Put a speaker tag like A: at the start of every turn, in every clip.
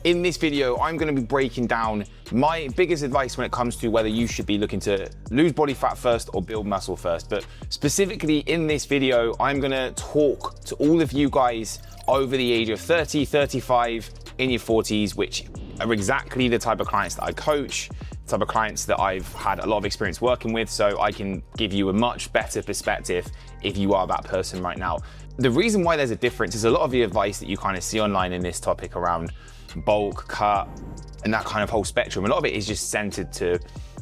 A: In this video, I'm gonna be breaking down my biggest advice when it comes to whether you should be looking to lose body fat first or build muscle first. But specifically in this video, I'm gonna talk to all of you guys over the age of 30, 35, in your 40s, which are exactly the type of clients that I coach, the type of clients that I've had a lot of experience working with, so I can give you a much better perspective if you are that person right now. The reason why there's a difference is a lot of the advice that you kind of see online in this topic around bulk, cut, and that kind of whole spectrum. A lot of it is just centered to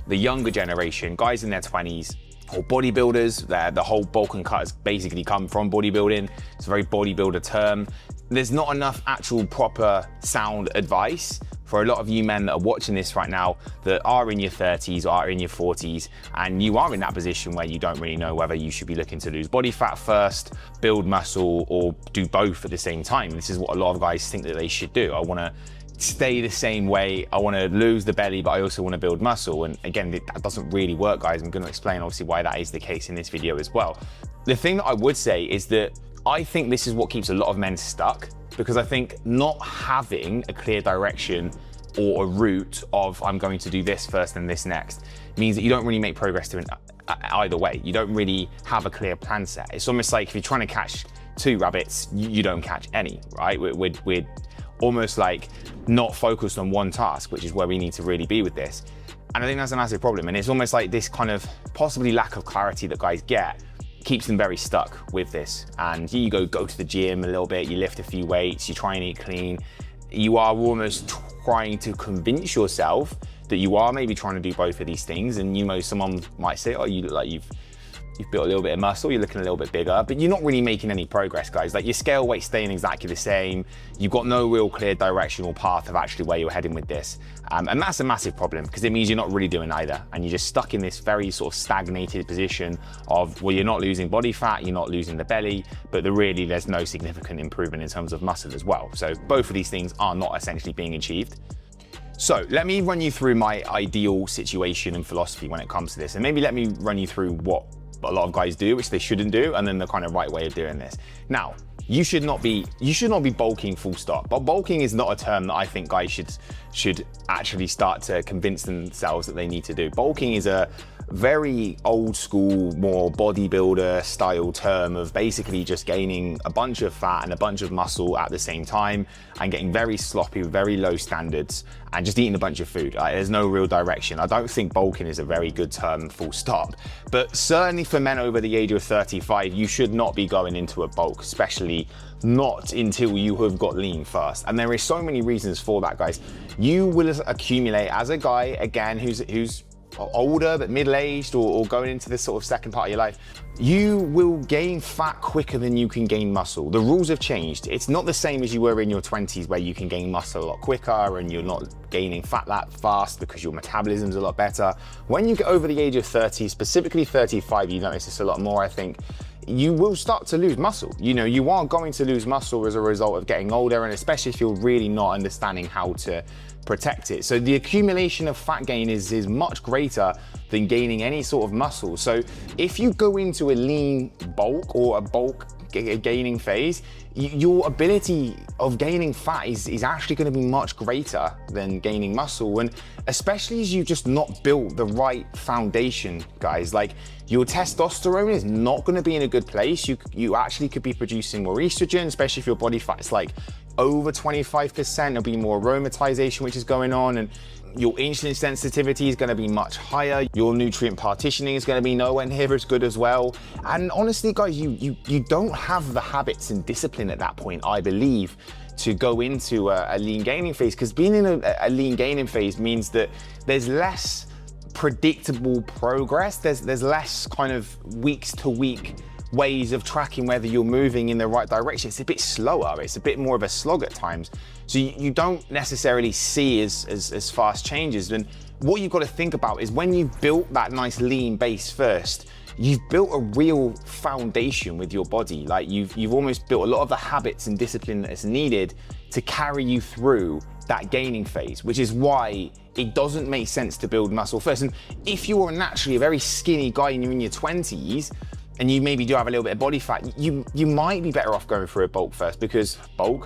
A: the younger generation, guys in their 20s, or bodybuilders. The whole bulk and cut has basically come from bodybuilding. It's a very bodybuilder term. There's not enough actual proper sound advice for a lot of you men that are watching this right now that are in your 30s or are in your 40s, and you are in that position where you don't really know whether you should be looking to lose body fat first, build muscle, or do both at the same time. This is what a lot of guys think that they should do. I want to stay the same way, I want to lose the belly, but I also want to build muscle. And again, that doesn't really work, guys. I'm going to explain obviously why that is the case in this video as well. The thing that I would say is that I think this is what keeps a lot of men stuck, because I think not having a clear direction or a route of I'm going to do this first and this next means that you don't really make progress to either way. You don't really have a clear plan set. It's almost like if you're trying to catch two rabbits, you don't catch any, right? We're almost like not focused on one task, which is where we need to really be with this. And I think that's a massive problem. And it's almost like this kind of possibly lack of clarity that guys get keeps them very stuck with this. And you go to the gym a little bit, you lift a few weights, you try and eat clean. You are almost trying to convince yourself that you are maybe trying to do both of these things. And you know, someone might say, oh, you look like you've built a little bit of muscle, you're looking a little bit bigger, but you're not really making any progress, guys. Like your scale weight's staying exactly the same. You've got no real clear directional path of actually where you're heading with this. And that's a massive problem, because it means you're not really doing either. And you're just stuck in this very sort of stagnated position of, well, you're not losing body fat, you're not losing the belly, but there's no significant improvement in terms of muscle as well. So both of these things are not essentially being achieved. So let me run you through my ideal situation and philosophy when it comes to this. And maybe let me run you through what a lot of guys do, which they shouldn't do, and then the kind of right way of doing this. Now, you should not be bulking full stop. But bulking is not a term that I think guys should actually start to convince themselves that they need to do. Bulking is a very old school, more bodybuilder style term of basically just gaining a bunch of fat and a bunch of muscle at the same time and getting very sloppy with very low standards and just eating a bunch of food. There's no real direction. I don't think bulking is a very good term, full stop. But certainly for men over the age of 35, you should not be going into a bulk, especially not until you have got lean first. And there is so many reasons for that, guys. You will accumulate as a guy, again, who's older but middle-aged or going into this sort of second part of your life, you will gain fat quicker than you can gain muscle. The rules have changed. It's not the same as you were in your 20s, where you can gain muscle a lot quicker and you're not gaining fat that fast because your metabolism's a lot better. When you get over the age of 30, specifically 35, you notice this a lot more, I think. You will start to lose muscle. You know, you are going to lose muscle as a result of getting older, and especially if you're really not understanding how to protect it. So the accumulation of fat gain is much greater than gaining any sort of muscle. So if you go into a lean bulk or a bulk gaining phase, your ability of gaining fat is actually going to be much greater than gaining muscle. And especially as you've just not built the right foundation, guys, like your testosterone is not going to be in a good place. You actually could be producing more estrogen, especially if your body fat is like over 25%. There'll be more aromatization which is going on, and your insulin sensitivity is going to be much higher. Your nutrient partitioning is going to be nowhere near as good as well. And honestly, guys, you don't have the habits and discipline at that point, I believe, to go into a lean gaining phase, because being in a lean gaining phase means that there's less predictable progress. There's less kind of weeks to week ways of tracking whether you're moving in the right direction. It's a bit slower. It's a bit more of a slog at times. So you don't necessarily see as fast changes. And what you've got to think about is when you built that nice lean base first, you've built a real foundation with your body. Like you've almost built a lot of the habits and discipline that is needed to carry you through that gaining phase, which is why it doesn't make sense to build muscle first. And if you're naturally a very skinny guy and you're in your 20s, and you maybe do have a little bit of body fat, you might be better off going through a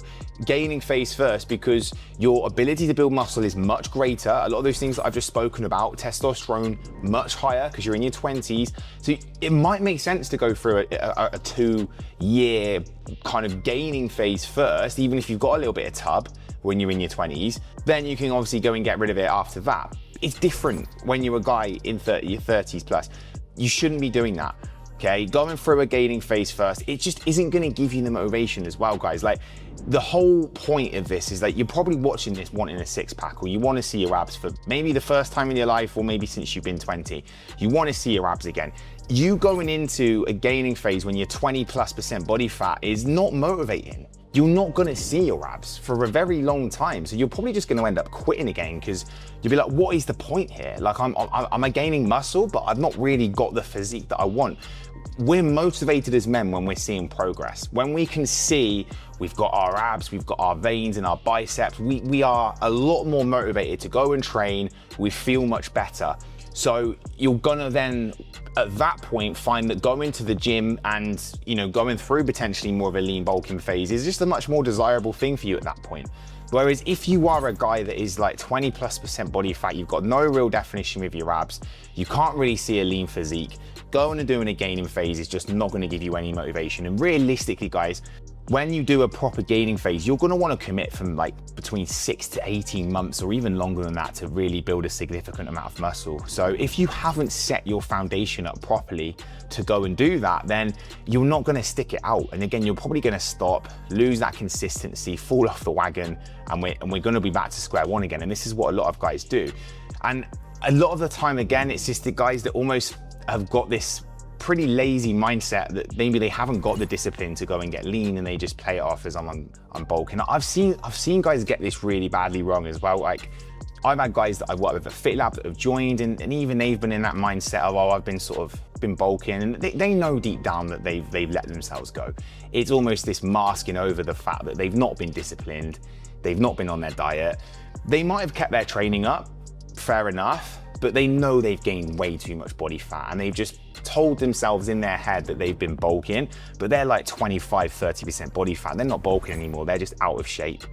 A: gaining phase first, because your ability to build muscle is much greater. A lot of those things that I've just spoken about, testosterone much higher because you're in your 20s. So it might make sense to go through a 2-year kind of gaining phase first, even if you've got a little bit of tub when you're in your 20s. Then you can obviously go and get rid of it after that. It's different when you're a guy in your 30s plus. You shouldn't be doing that. Okay, going through a gaining phase first, it just isn't going to give you the motivation as well, guys. Like, the whole point of this is that you're probably watching this wanting a six-pack, or you want to see your abs for maybe the first time in your life, or maybe since you've been 20. You want to see your abs again. You going into a gaining phase when you're 20+% body fat is not motivating. You're not going to see your abs for a very long time. So you're probably just going to end up quitting again, because you'll be like, what is the point here? Like, I'm gaining muscle, but I've not really got the physique that I want. We're motivated as men when we're seeing progress. When we can see we've got our abs, we've got our veins and our biceps, we are a lot more motivated to go and train. We feel much better. So you're gonna then, at that point, find that going to the gym and, you know, going through potentially more of a lean bulking phase is just a much more desirable thing for you at that point. Whereas if you are a guy that is like 20+% body fat, you've got no real definition with your abs, you can't really see a lean physique, going and doing a gaining phase is just not going to give you any motivation. And realistically, guys, when you do a proper gaining phase, you're going to want to commit from like between 6 to 18 months or even longer than that to really build a significant amount of muscle. So if you haven't set your foundation up properly to go and do that, then you're not going to stick it out. And again, you're probably going to stop, lose that consistency, fall off the wagon, and we're going to be back to square one again. And this is what a lot of guys do. And a lot of the time, again, it's just the guys that almost have got this pretty lazy mindset that maybe they haven't got the discipline to go and get lean, and they just play it off as I'm bulking. I've seen guys get this really badly wrong as well. Like, I've had guys that I've worked with at Fit Lab that have joined, and even they've been in that mindset of, oh, I've been bulking, and they know deep down that they've let themselves go. It's almost this masking over the fact that they've not been disciplined, they've not been on their diet. They might have kept their training up, fair enough, but they know they've gained way too much body fat, and they've just told themselves in their head that they've been bulking, but they're like 25-30% body fat. They're not bulking anymore, they're just out of shape,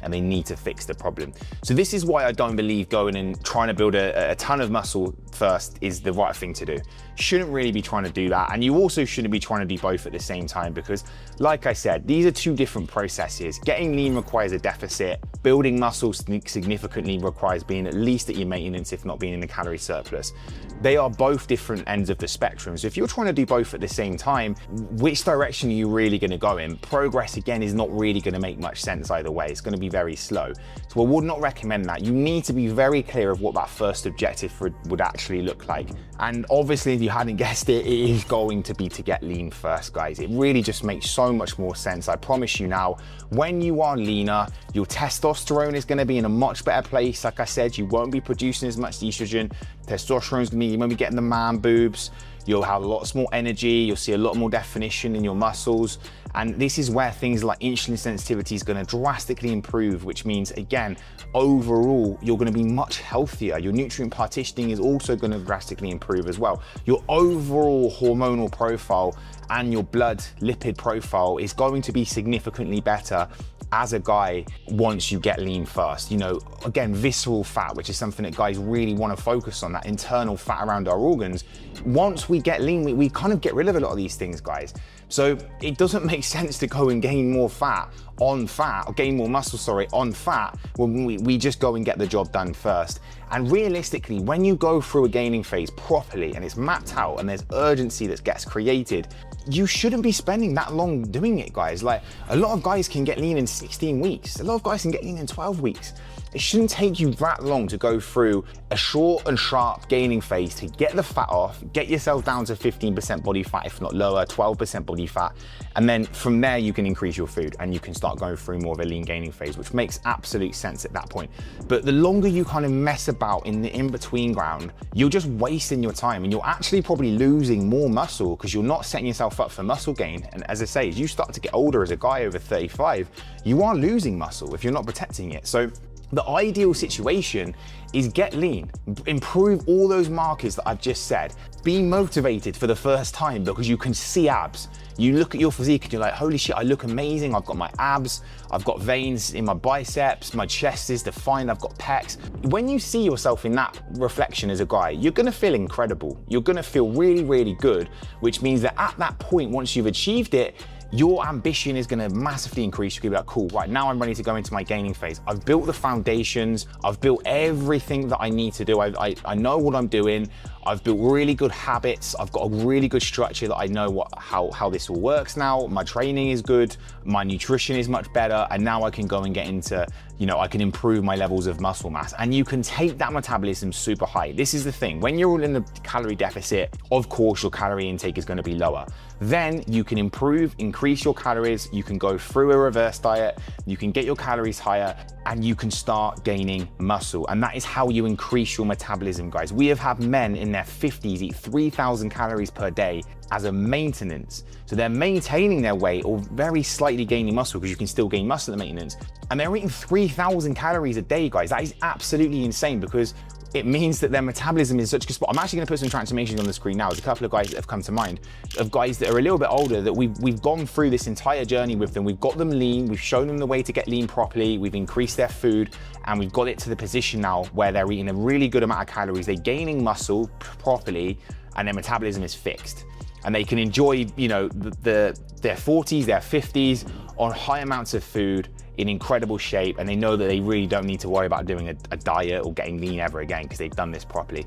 A: and they need to fix the problem. So this is why I don't believe going and trying to build a ton of muscle first is the right thing to do. Shouldn't really be trying to do that, and you also shouldn't be trying to do both at the same time, because like I said, these are two different processes. Getting lean requires a deficit. Building muscle significantly requires being at least at your maintenance, if not being in the calorie surplus. They are both different ends of the spectrum. So if you're trying to do both at the same time, which direction are you really going to go in? Progress, again, is not really going to make much sense either way. It's going to be very slow. So I would not recommend that. You need to be very clear of what that first objective would actually look like. And obviously, if you hadn't guessed it, it is going to be to get lean first, guys. It really just makes so much more sense. I promise you now, when you are leaner, your testosterone is going to be in a much better place. Like I said, you won't be producing as much estrogen. Testosterone is going to be, you won't be getting the man boobs. You'll have lots more energy. You'll see a lot more definition in your muscles. And this is where things like insulin sensitivity is going to drastically improve, which means, again, overall, you're going to be much healthier. Your nutrient partitioning is also going to drastically improve as well. Your overall hormonal profile and your blood lipid profile is going to be significantly better as a guy once you get lean first. You know, again, visceral fat, which is something that guys really want to focus on, that internal fat around our organs. Once we get lean, we kind of get rid of a lot of these things, guys. So it doesn't make sense to go and gain more fat on fat, or gain more muscle, sorry, on fat, when we just go and get the job done first. And realistically, when you go through a gaining phase properly and it's mapped out and there's urgency that gets created, you shouldn't be spending that long doing it, guys. Like, a lot of guys can get lean in 16 weeks. A lot of guys can get lean in 12 weeks. It shouldn't take you that long to go through a short and sharp gaining phase to get the fat off, get yourself down to 15% body fat, if not lower, 12% body fat. And then from there, you can increase your food and you can start going through more of a lean gaining phase, which makes absolute sense at that point. But the longer you kind of mess about in the in-between ground, you're just wasting your time, and you're actually probably losing more muscle because you're not setting yourself up for muscle gain. And as I say, as you start to get older as a guy over 35, you are losing muscle if you're not protecting it. So The ideal situation is get lean, improve all those markers that I've just said. Be motivated for the first time because you can see abs. You look at your physique and you're like, holy shit, I look amazing. I've got my abs, I've got veins in my biceps, my chest is defined, I've got pecs. When you see yourself in that reflection as a guy, you're gonna feel incredible. You're gonna feel really, really good, which means that at that point, once you've achieved it, your ambition is gonna massively increase. You're gonna be like, cool, right, now I'm ready to go into my gaining phase. I've built the foundations, I've built everything that I need to do. I know what I'm doing. I've built really good habits. I've got a really good structure that I know how this all works now. My training is good, my nutrition is much better, and now I can go and get into, I can improve my levels of muscle mass. And you can take that metabolism super high. This is the thing, when you're all in the calorie deficit, of course your calorie intake is gonna be lower. Then you can increase your calories, you can go through a reverse diet, you can get your calories higher, and you can start gaining muscle. And that is how you increase your metabolism, guys. We have had men in their 50s eat 3,000 calories per day as a maintenance. So they're maintaining their weight or very slightly gaining muscle, because you can still gain muscle at maintenance. And they're eating 3,000 calories a day, guys. That is absolutely insane, because it means that their metabolism is such a good spot. I'm actually gonna put some transformations on the screen now. There's a couple of guys that have come to mind, of guys that are a little bit older, that we've gone through this entire journey with them. We've got them lean, we've shown them the way to get lean properly, we've increased their food, and we've got it to the position now where they're eating a really good amount of calories, they're gaining muscle properly, and their metabolism is fixed. And they can enjoy, their 40s, their 50s on high amounts of food, in incredible shape, and they know that they really don't need to worry about doing a diet or getting lean ever again, because they've done this properly.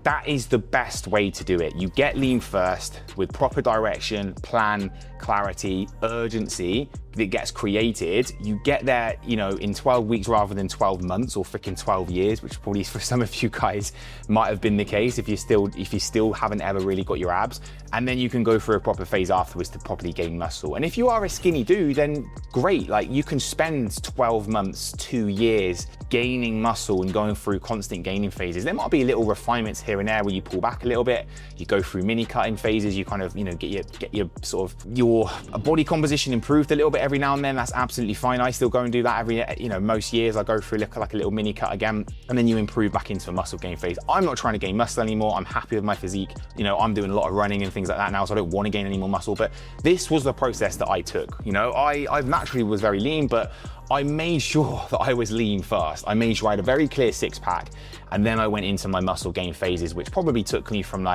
A: That is the best way to do it. You get lean first with proper direction, plan, clarity, urgency that gets created. You get there, in 12 weeks rather than 12 months or freaking 12 years, which probably for some of you guys might have been the case if you still haven't ever really got your abs. And then you can go through a proper phase afterwards to properly gain muscle. And if you are a skinny dude, then great. Like, you can spend 12 months, 2 years gaining muscle and going through constant gaining phases. There might be little refinements here and there where you pull back a little bit, you go through mini cutting phases, you kind of, get your sort of your body composition improved a little bit every now and then. That's absolutely fine. I still go and do that every, most years. I go through like a little mini cut again, and then you improve back into a muscle gain phase. I'm not trying to gain muscle anymore. I'm happy with my physique. I'm doing a lot of running and things like that now, so I don't want to gain any more muscle, but this was the process that I took. I naturally was very lean, but I made sure that I was lean first. I made sure I had a very clear six pack, and then I went into my muscle gain phases, which probably took me from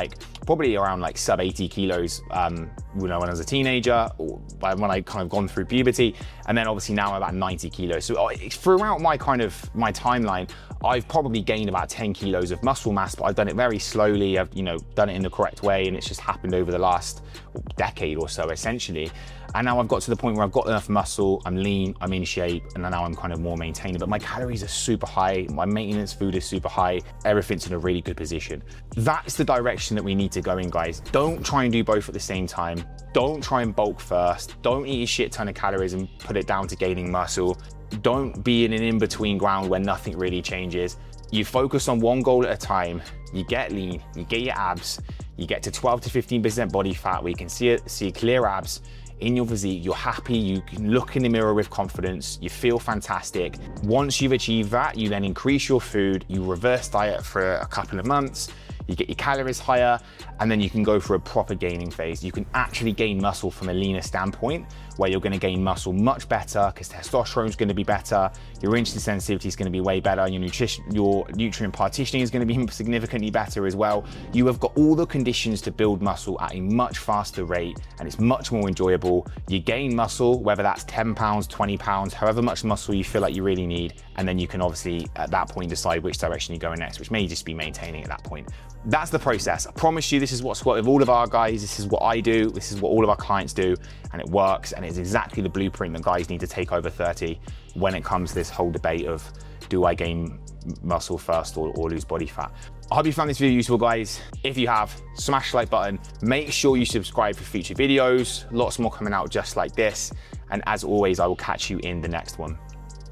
A: probably around sub 80 kilos, when I was a teenager, or when I kind of gone through puberty, and then obviously now I'm about 90 kilos. So throughout my timeline, I've probably gained about 10 kilos of muscle mass, but I've done it very slowly. I've done it in the correct way, and it's just happened over the last decade or so, essentially. And now I've got to the point where I've got enough muscle, I'm lean, I'm in shape, and now I'm kind of more maintaining. But my calories are super high, my maintenance food is super high, everything's in a really good position. That's the direction that we need to go in, guys. Don't try and do both at the same time. Don't try and bulk first. Don't eat a shit ton of calories and put it down to gaining muscle. Don't be in an in-between ground where nothing really changes. You focus on one goal at a time. You get lean, you get your abs, you get to 12 to 15% body fat where you can see clear abs in your physique, you're happy, you can look in the mirror with confidence, you feel fantastic. Once you've achieved that, you then increase your food, you reverse diet for a couple of months, you get your calories higher, and then you can go for a proper gaining phase. You can actually gain muscle from a leaner standpoint, where you're gonna gain muscle much better because testosterone's gonna be better, your insulin sensitivity is gonna be way better, your nutrient partitioning is gonna be significantly better as well. You have got all the conditions to build muscle at a much faster rate, and it's much more enjoyable. You gain muscle, whether that's 10 pounds, 20 pounds, however much muscle you feel like you really need, and then you can obviously at that point decide which direction you're going next, which may just be maintaining at that point. That's the process. I promise you, this is what's worked with all of our guys. This is what I do. This is what all of our clients do, and it works. And it's exactly the blueprint that guys need to take over 30 when it comes to this whole debate of, do I gain muscle first or lose body fat? I hope you found this video useful, guys. If you have, smash the like button. Make sure you subscribe for future videos. Lots more coming out just like this. And as always, I will catch you in the next one.